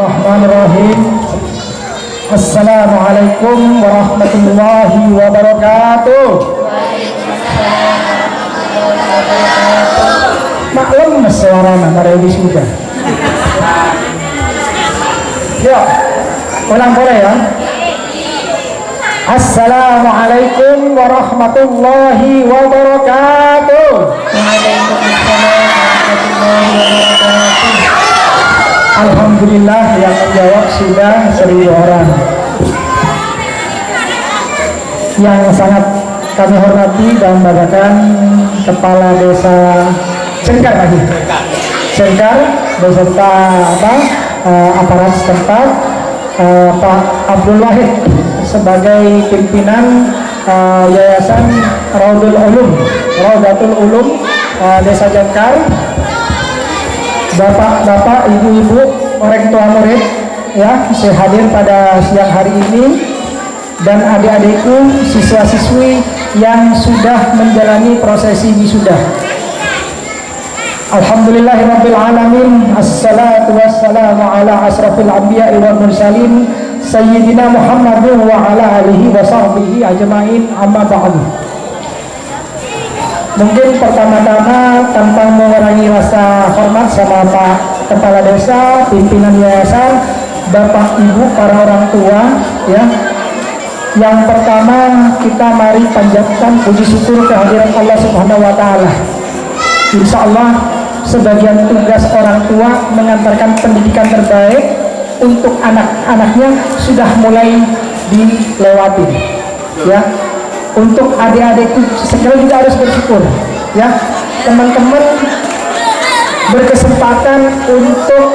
Bismillahirrahmanirrahim. Assalamualaikum warahmatullahi wabarakatuh. Maklum suaranya pada ini sudah. Yuk, ulang boleh ya. Assalamualaikum warahmatullahi wabarakatuh. Alhamdulillah yang menjawab sudah 1000 orang. Yang sangat kami hormati dan banggakan Kepala Desa Cengkar lagi. Cengkar beserta aparat setempat, Pak Abdul Wahid sebagai pimpinan Yayasan Raudatul Ulum Desa Cengkar. Bapak-bapak, ibu-ibu, orang tua murid ya, saya hadir pada siang hari ini, dan adik-adikku, siswa-siswi yang sudah menjalani prosesi wisuda. Alhamdulillahirabbil alamin. Assalatu wassalamu ala asrafil anbiya'i wal mursalin sayyidina Muhammadin wa ala alihi wa sahbihi ajmain, amma ba'du. Mungkin pertama-tama tanpa mengurangi rasa hormat sama Pak Kepala Desa, pimpinan yayasan, Bapak Ibu, para orang tua ya. Yang pertama, kita mari panjatkan puji syukur kehadiran Allah Subhanahu wa taala. Insya Allah sebagian tugas orang tua mengantarkan pendidikan terbaik untuk anak-anaknya sudah mulai dilewati ya. Untuk adik-adikku sekali juga harus bersyukur ya, teman-teman berkesempatan untuk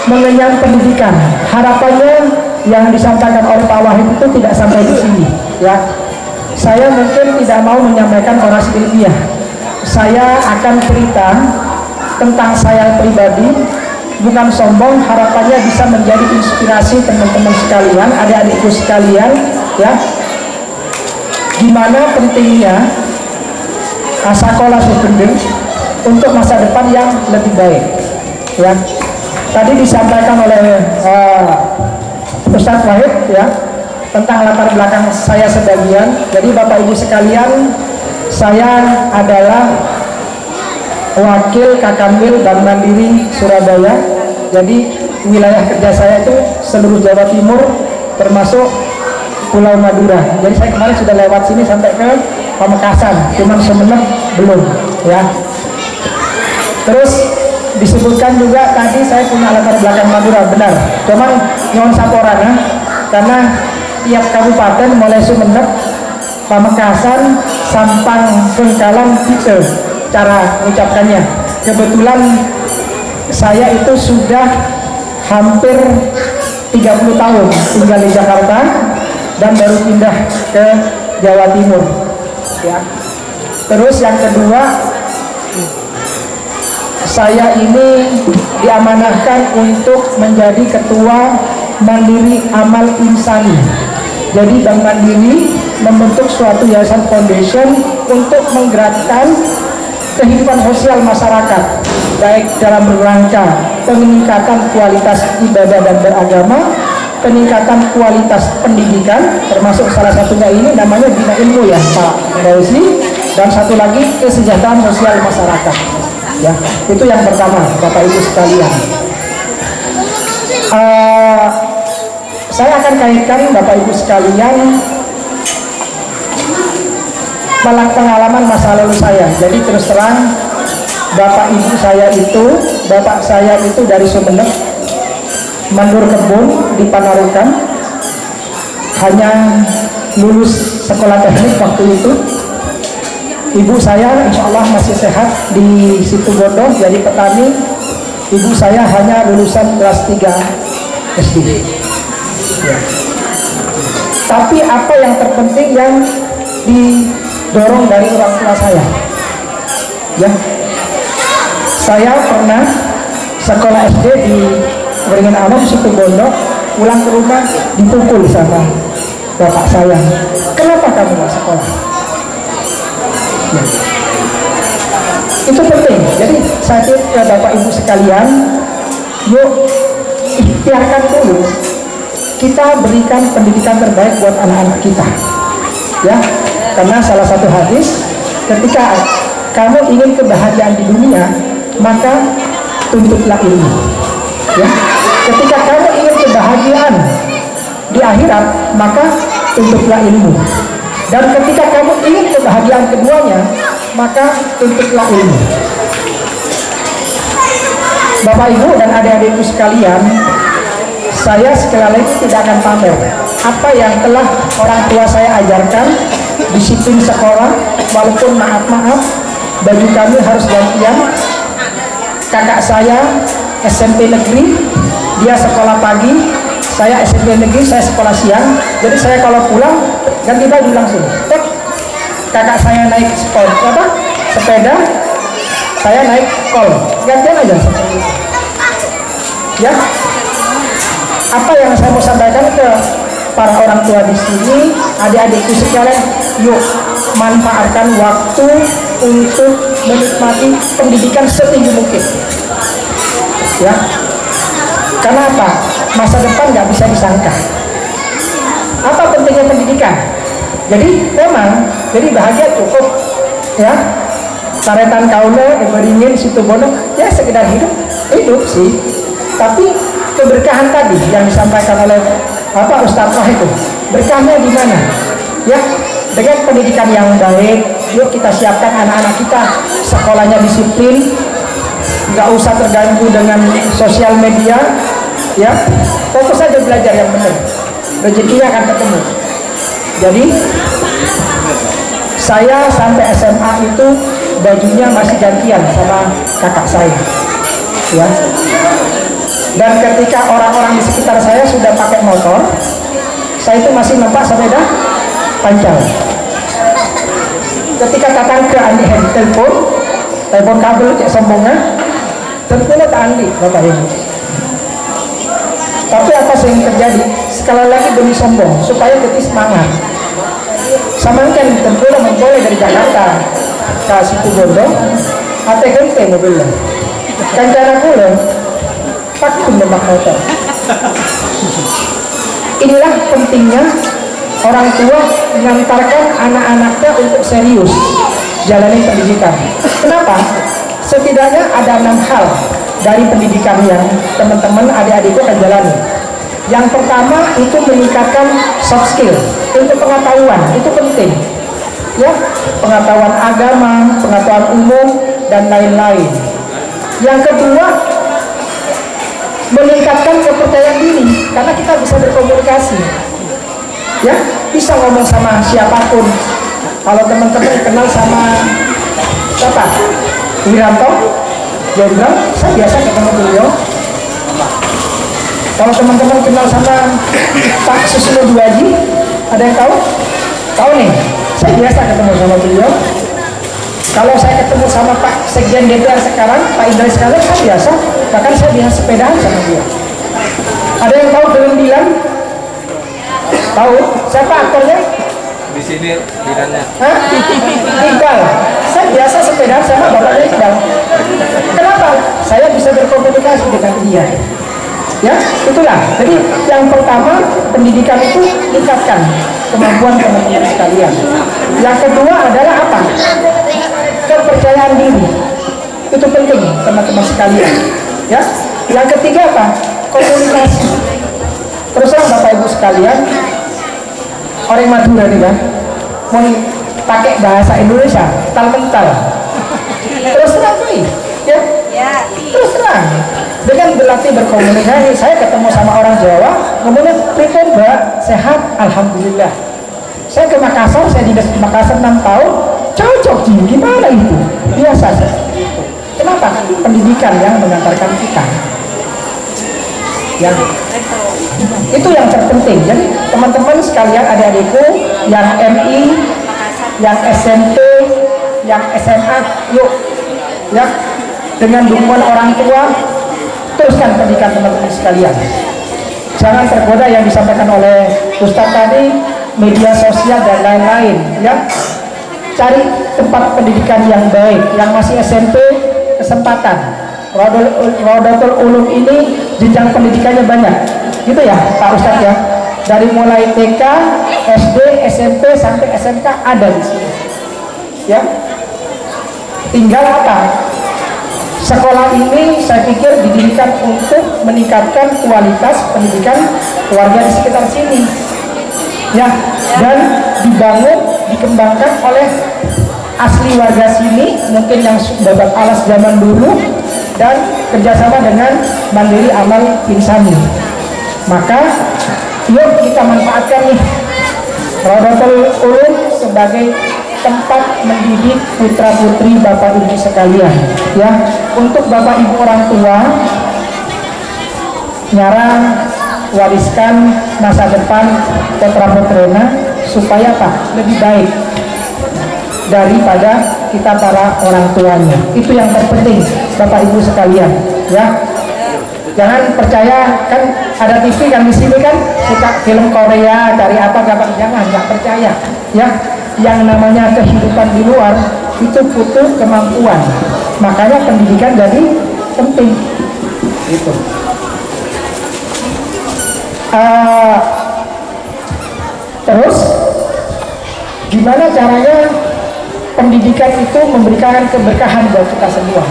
mengenyam pendidikan. Harapannya yang disampaikan oleh Pak Wahid itu tidak sampai di sini ya. Saya mungkin tidak mau menyampaikan orasi ilmiah. Saya akan cerita tentang saya pribadi, bukan sombong. Harapannya bisa menjadi inspirasi teman-teman sekalian, adik-adikku sekalian ya, gimana pentingnya sekolah sebenarnya untuk masa depan yang lebih baik ya. Tadi disampaikan oleh Ustadz Wahid ya tentang latar belakang saya sebagian. Jadi Bapak Ibu sekalian, saya adalah wakil Kakanwil Bank Mandiri Surabaya. Jadi wilayah kerja saya itu seluruh Jawa Timur termasuk Pulau Madura. Jadi saya kemarin sudah lewat sini sampai ke Pamekasan, cuman Sumeneb belum ya. Terus disebutkan juga tadi saya punya latar belakang Madura, benar. Cuman nyuwun saporan ya, karena tiap kabupaten mulai Sumeneb, Pamekasan, Sampang, Bengkalan gitu cara mengucapkannya. Kebetulan saya itu sudah hampir 30 tahun tinggal di Jakarta dan baru pindah ke Jawa Timur ya. Terus yang kedua, saya ini diamanahkan untuk menjadi ketua Mandiri Amal Insani. Jadi Bank Mandiri membentuk suatu yayasan foundation untuk menggerakkan kehidupan sosial masyarakat, baik dalam rangka peningkatan kualitas ibadah dan beragama, peningkatan kualitas pendidikan, termasuk salah satunya ini namanya Bina Ilmu ya Pak Dausi, dan satu lagi kesejahteraan sosial masyarakat ya. Itu yang pertama Bapak Ibu sekalian. Saya akan kaitkan Bapak Ibu sekalian pengalaman masa lalu saya. Jadi terus terang bapak saya itu dari Sumeneb, mandur kebun di Panarukan, hanya lulus sekolah teknik waktu itu. Ibu saya insya Allah masih sehat di Situbondo, jadi petani. Ibu saya hanya lulusan kelas 3 SD ya. Tapi apa yang terpenting yang didorong dari orang tua saya ya, saya pernah sekolah SD di Beringin Anom, Situbondo, pulang ke rumah dipukul sama bapak saya. Kenapa kamu nggak sekolah? Ya. Itu penting. Jadi saya ke Bapak Ibu sekalian, yuk ikhtiarkan dulu, kita berikan pendidikan terbaik buat anak-anak kita, ya. Karena salah satu hadis, ketika kamu ingin kebahagiaan di dunia, maka tuntutlah ilmu, ya. Ketika kamu ingin kebahagiaan di akhirat, maka tuntutlah ilmu. Dan ketika kamu ingin kebahagiaan keduanya, maka tuntutlah ilmu. Bapak Ibu dan adik-adikku sekalian, saya sekali lagi tidak akan pamer apa yang telah orang tua saya ajarkan. Disiplin sekolah, walaupun maaf baju kami harus gantian. Kakak saya SMP negeri, dia sekolah pagi, saya SMP negeri, saya sekolah siang. Jadi saya kalau pulang ganti baju langsung. Kakak saya naik sepeda, saya naik kol, gantian aja seperti itu. Ya, apa yang saya mau sampaikan ke para orang tua di sini, adik-adikku sekalian, yuk manfaatkan waktu untuk menikmati pendidikan setinggi mungkin. Ya, karena apa? Masa depan nggak bisa disangka. Apa pentingnya pendidikan? Jadi memang, jadi bahagia cukup, ya. Saretan kaula, beringin situ bono, ya sekedar hidup sih. Tapi keberkahan tadi yang disampaikan oleh Ustaz Wah itu, berkahnya di mana? Ya, dengan pendidikan yang baik, yuk kita siapkan anak-anak kita sekolahnya disiplin, nggak usah terganggu dengan sosial media, ya, fokus saja belajar yang benar, rezekinya akan ketemu. Jadi saya sampai SMA itu bajunya masih gantian sama kakak saya, ya. Dan ketika orang-orang di sekitar saya sudah pakai motor, saya itu masih nampak sepeda panjang. Ketika datang ke Andi telepon kabel kayak sombongnya, tentunya tak Andi, Bapak Ibu. Tapi apa sih yang terjadi? Sekali lagi demi sombong, supaya kita semangat. Sama kan tentunya memboleh dari Jakarta ke situ Bondo, ate gente mobilnya. Kancana pula, pakai numpak motor. Inilah pentingnya orang tua mengantarkan anak-anaknya untuk serius jalani pendidikan. Kenapa? Setidaknya ada 6 hal dari pendidikan yang teman-teman adik-adikku akan jalani. Yang pertama itu meningkatkan soft skill, untuk pengetahuan, itu penting. Ya, pengetahuan agama, pengetahuan umum dan lain-lain. Yang kedua, meningkatkan kepercayaan diri, karena kita bisa berkomunikasi, ya, bisa ngomong sama siapapun. Kalau teman-teman kenal sama siapa, Wiranto Jenderal, saya biasa ketemu beliau. Kalau teman-teman kenal sama Pak Susilo Duaji, ada yang tahu? Tahu nih, saya biasa ketemu sama beliau. Kalau saya ketemu sama Pak Sekjen DPR sekarang, Pak Indra Iskandar, saya biasa, bahkan saya biasa sepedaan sama dia. Ada yang tahu film Dilan? Tahu? Siapa aktornya? Di sini Dilannya. Hah? Iqbal. Saya biasa sepedaan sama bapaknya Iqbal. Kenapa? Saya bisa berkomunikasi dengan dia. Ya, itulah. Jadi yang pertama, pendidikan itu tingkatkan kemampuan teman-teman sekalian. Yang kedua adalah apa? Kepercayaan diri. Itu penting teman-teman sekalian. Ya. Yang ketiga apa? Komunikasi. Terus Bapak Ibu sekalian, orang Madura nih kan, mau pakai bahasa Indonesia, mental. Terus terang ya. Terus terang. Dengan berlatih berkomunikasi, saya ketemu sama orang Jawa, kemudian pripun Mbak, sehat, alhamdulillah. Saya ke Makassar, saya di Makassar 6 tahun, cocok gimana itu? Biasa seperti itu. Kenapa? Pendidikan yang mengantarkan kita. Yang itu yang terpenting. Jadi teman-teman sekalian, adik-adikku yang MI, yang SMP, yang SMA, yuk, ya, dengan dukungan orang tua, teruskan pendidikan teman-teman sekalian. Jangan tergoda yang disampaikan oleh Ustadz tadi, media sosial dan lain-lain, ya. Cari tempat pendidikan yang baik. Yang masih SMP, kesempatan. Rodatul Ulum ini jenjang pendidikannya banyak, gitu ya Pak Ustadz ya. Dari mulai TK, SD, SMP sampai SMK ada di sini. Ya, tinggal apa? Sekolah ini saya pikir didirikan untuk meningkatkan kualitas pendidikan warga di sekitar sini, ya, dan dibangun, dikembangkan oleh asli warga sini, mungkin yang babat alas zaman dulu, dan kerjasama dengan Mandiri Amal Insani. Maka yuk kita manfaatkan nih Rodatul Ulum sebagai tempat mendidik putra putri bapak ibu sekalian, ya. Untuk bapak ibu orang tua, nyarang wariskan masa depan putra putrina supaya apa? Lebih baik daripada kita para orang tuanya. Itu yang terpenting bapak ibu sekalian, ya. Jangan percaya, kan ada TV kan di sini kan suka film Korea dari apa gampang, jangan, nggak percaya, ya. Yang namanya kehidupan di luar itu butuh kemampuan, makanya pendidikan jadi penting. Gitu. Terus gimana caranya pendidikan itu memberikan keberkahan buat kita semua,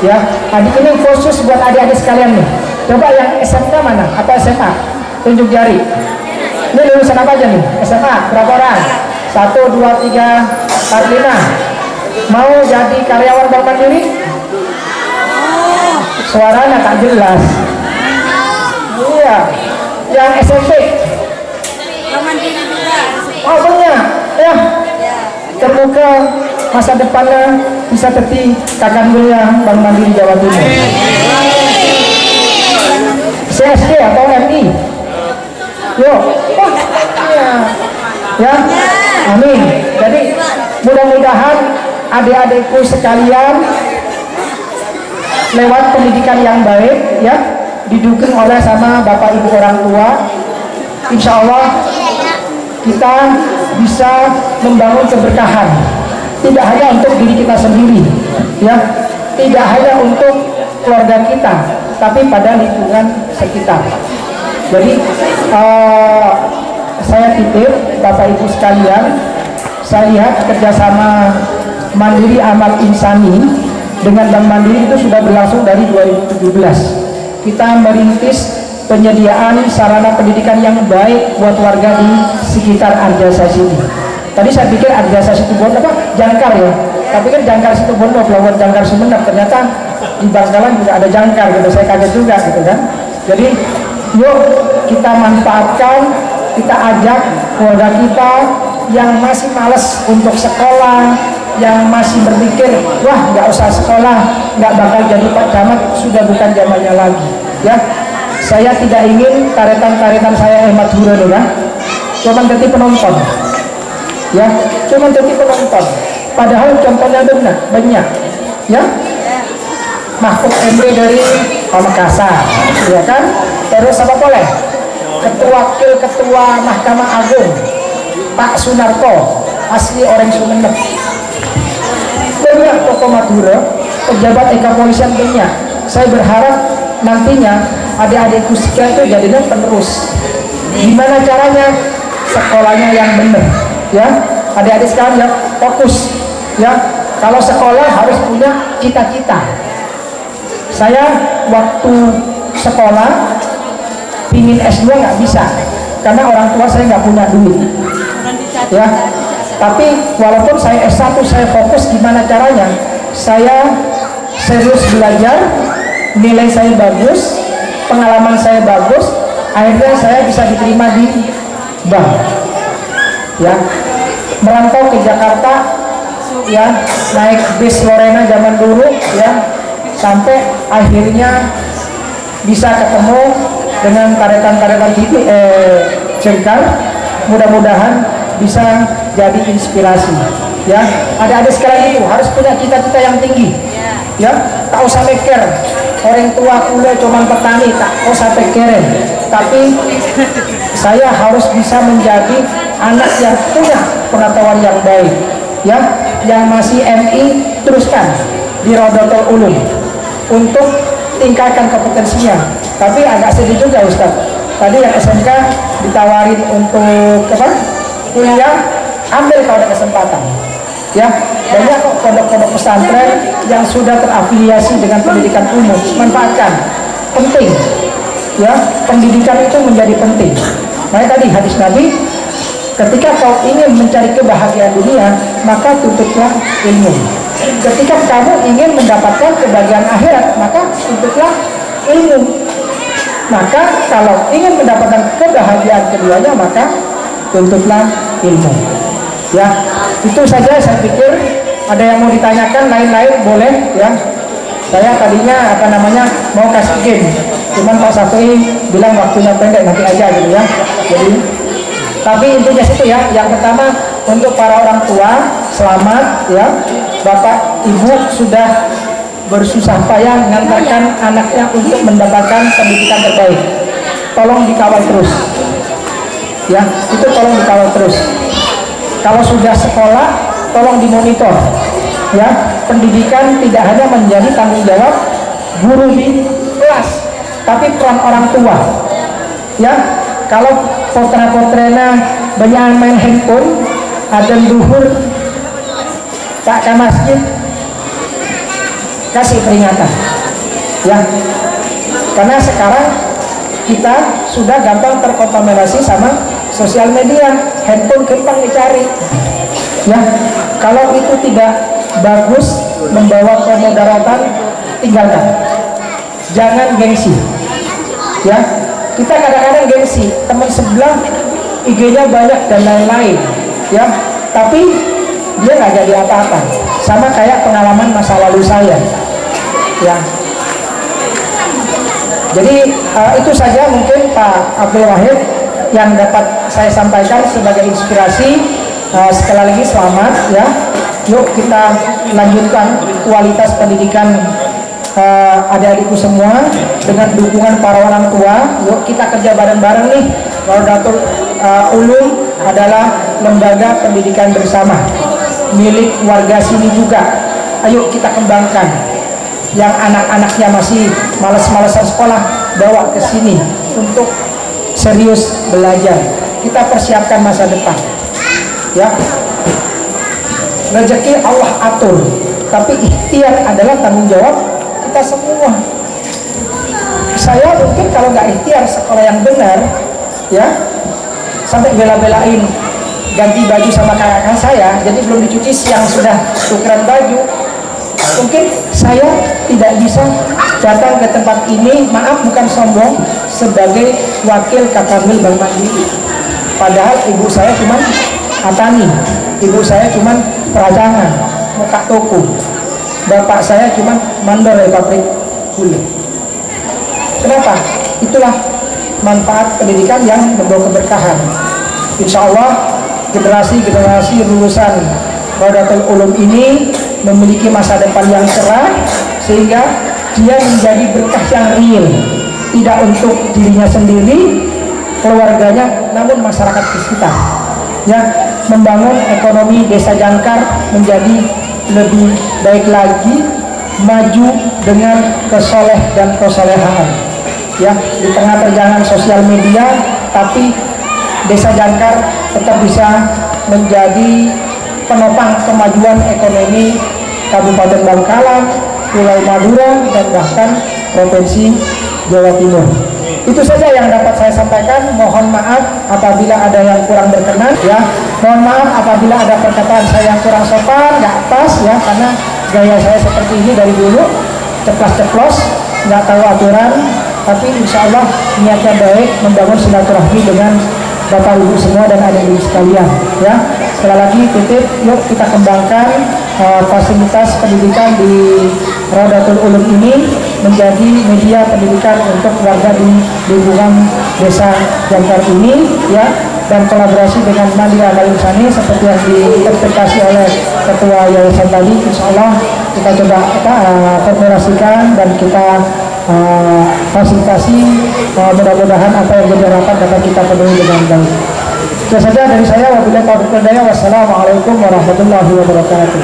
ya. Adik ini khusus buat adik-adik sekalian nih. Coba yang SMK mana atau SMA, tunjuk jari. Ini lulusan apa aja nih? SMA berapa orang? 1, 2, 3, 4, 5. Mau jadi karyawan Bank Mandiri? Suaranya tak jelas. Iya. Yang SMP? Oh banyak, ya. Terbuka masa depannya bisa teti kakak mulia Bank Mandiri Jawa Timur. CSD atau MI? Yuk. Oh, iya. Ya. Amin. Jadi mudah-mudahan adik-adikku sekalian lewat pendidikan yang baik, ya, didukung oleh sama bapak ibu orang tua, insya Allah kita bisa membangun keberkahan, tidak hanya untuk diri kita sendiri, ya, tidak hanya untuk keluarga kita, tapi pada lingkungan sekitar. Jadi saya titip bapak ibu sekalian, saya lihat kerjasama Mandiri Amal Insani dengan Bank Mandiri itu sudah berlangsung dari 2017. Kita merintis penyediaan sarana pendidikan yang baik buat warga di sekitar Arjasa sini. Tadi saya pikir Arjasa Situbondo apa? Jangkar ya. Tapi kan Jangkar Situbondo, Pelabuhan Jangkar Sumeneb, ternyata di Bangkalan juga ada Jangkar gitu. Saya kaget juga gitu kan. Jadi yuk kita manfaatkan, kita ajak keluarga kita yang masih males untuk sekolah, yang masih berpikir wah nggak usah sekolah, nggak bakal jadi Pak Camat, sudah bukan zamannya lagi, ya. Saya tidak ingin karetan-karetan saya hemat hura kan, cuman jadi penonton, ya, cuman jadi penonton. Padahal contohnya benar banyak, ya. Mahfud MD dari Pamekasan, ya kan. Terus apa boleh? Ketua Mahkamah Agung Pak Sunarto, asli orang Sumeneb. Banyak tokoh Madura, pejabat kepolisian banyak. Saya berharap nantinya adik-adikku sekalian itu jadinya penerus. Gimana caranya? Sekolahnya yang benar, ya. Adik-adik sekalian ya, fokus, ya. Kalau sekolah harus punya cita-cita. Saya waktu sekolah ingin S2 nggak bisa karena orang tua saya nggak punya duit, ya. Tapi walaupun saya S1 saya fokus gimana caranya, saya serius belajar, nilai saya bagus, pengalaman saya bagus, akhirnya saya bisa diterima di bank, ya. Merantau ke Jakarta, ya, naik bis Lorena zaman dulu, ya, sampai akhirnya bisa ketemu dengan karetan-karetan Jengkar. Mudah-mudahan bisa jadi inspirasi, ya. Adik-adik sekalian itu harus punya cita-cita yang tinggi, ya. Tak usah mikir orang tua kuliah cuma petani, tak usah pikirin. Tapi saya harus bisa menjadi anak yang punya pengetahuan yang baik, ya. Yang masih MI teruskan di Rodatul Ulum, untuk tingkatkan kompetensinya. Tapi agak sedih juga Ustaz. Tadi yang SMK ditawarin untuk kuliah, ambil kalau ada kesempatan. Ya, banyak kok pondok-pondok pesantren yang sudah terafiliasi dengan pendidikan umum, manfaatkan, penting. Ya, pendidikan itu menjadi penting. Makanya tadi hadis Nabi, ketika kau ingin mencari kebahagiaan dunia, maka tuntutlah ilmu. Ketika kamu ingin mendapatkan kebahagiaan akhirat, maka tuntutlah ilmu. Maka kalau ingin mendapatkan kebahagiaan keduanya, maka tuntutlah ilmu. Ya, itu saja saya pikir. Ada yang mau ditanyakan lain-lain boleh ya. Saya tadinya mau kasih game, cuman Pak Safi bilang waktunya pendek, nanti aja gitu ya. Jadi, tapi intinya situ ya. Yang pertama, untuk para orang tua selamat ya, bapak ibu sudah bersusah payah mengantarkan anaknya untuk mendapatkan pendidikan terbaik. Tolong dikawal terus ya, itu tolong dikawal terus. Kalau sudah sekolah, tolong dimonitor ya. Pendidikan tidak hanya menjadi tanggung jawab guru di kelas, tapi peran orang tua ya. Kalau potra-potrena banyak main handphone, adzan duhur tak ke masjid, kasih peringatan ya. Karena sekarang kita sudah gampang terkontaminasi sama sosial media, handphone gampang dicari ya. Kalau itu tidak bagus, membawa kemudaratan, tinggalkan. Jangan gengsi ya. Kita kadang-kadang gengsi, teman sebelah IG-nya banyak dan lain-lain ya, tapi dia nggak jadi apa-apa. Sama kayak pengalaman masa lalu saya ya. Jadi itu saja mungkin Pak Abdul Wahid yang dapat saya sampaikan sebagai inspirasi. Sekali lagi selamat ya. Yuk kita lanjutkan kualitas pendidikan adik-adikku semua dengan dukungan para orang tua. Yuk kita kerja bareng-bareng nih. Raudatul Ulum adalah lembaga pendidikan bersama milik warga sini juga. Ayo kita kembangkan. Yang anak-anaknya masih malas-malasan sekolah, bawa ke sini untuk serius belajar. Kita persiapkan masa depan ya. Rezeki Allah atur, tapi ikhtiar adalah tanggung jawab kita semua. Saya mungkin kalau nggak ikhtiar sekolah yang benar ya, sampai bela-belain ganti baju sama kakak saya, jadi belum dicuci siang sudah tukeran baju, mungkin saya tidak bisa datang ke tempat ini. Maaf, bukan sombong, sebagai wakil Kakamil Bank Mandiri. Padahal ibu saya cuma Atani, ibu saya cuma perajangan, muka toko, bapak saya cuma mandor dari pabrik gula. Kenapa? Itulah manfaat pendidikan yang membawa keberkahan. Insya Allah generasi-generasi lulusan Raudatul Ulum ini memiliki masa depan yang cerah, sehingga dia menjadi berkah yang real, tidak untuk dirinya sendiri, keluarganya, namun masyarakat di sekitar ya. Membangun ekonomi desa Jangkar menjadi lebih baik lagi, maju dengan kesoleh dan kesolehan ya. Di tengah terjangan sosial media, tapi desa Jangkar tetap bisa menjadi penopang kemajuan ekonomi Kabupaten Bangkalan, Pulau Madura, dan bahkan Provinsi Jawa Timur. Itu saja yang dapat saya sampaikan. Mohon maaf apabila ada yang kurang berkenan ya. Mohon maaf apabila ada perkataan saya yang kurang sopan, nggak pas ya, karena gaya saya seperti ini dari dulu, ceplas-ceplos, nggak tahu aturan. Tapi insya Allah niatnya baik, membangun silaturahmi dengan Bapak Ibu semua dan adik-adik sekalian ya. Sekali lagi titip, yuk kita kembangkan fasilitas pendidikan di Raudatul Ulum ini menjadi media pendidikan untuk warga di lingkungan desa Jangkar ini ya, dan kolaborasi dengan Mandiri Amal Insani seperti yang diinterpretasi oleh Ketua Yayasan tadi. Insya Allah kita coba formulasikan dan kita fasilitasi, mudah-mudahan apa yang jadi harapan dapat kita penuhi dengan baik. Itu saja dari saya. Wabillahi taufiq wal hidayah. Wassalamualaikum warahmatullahi wabarakatuh.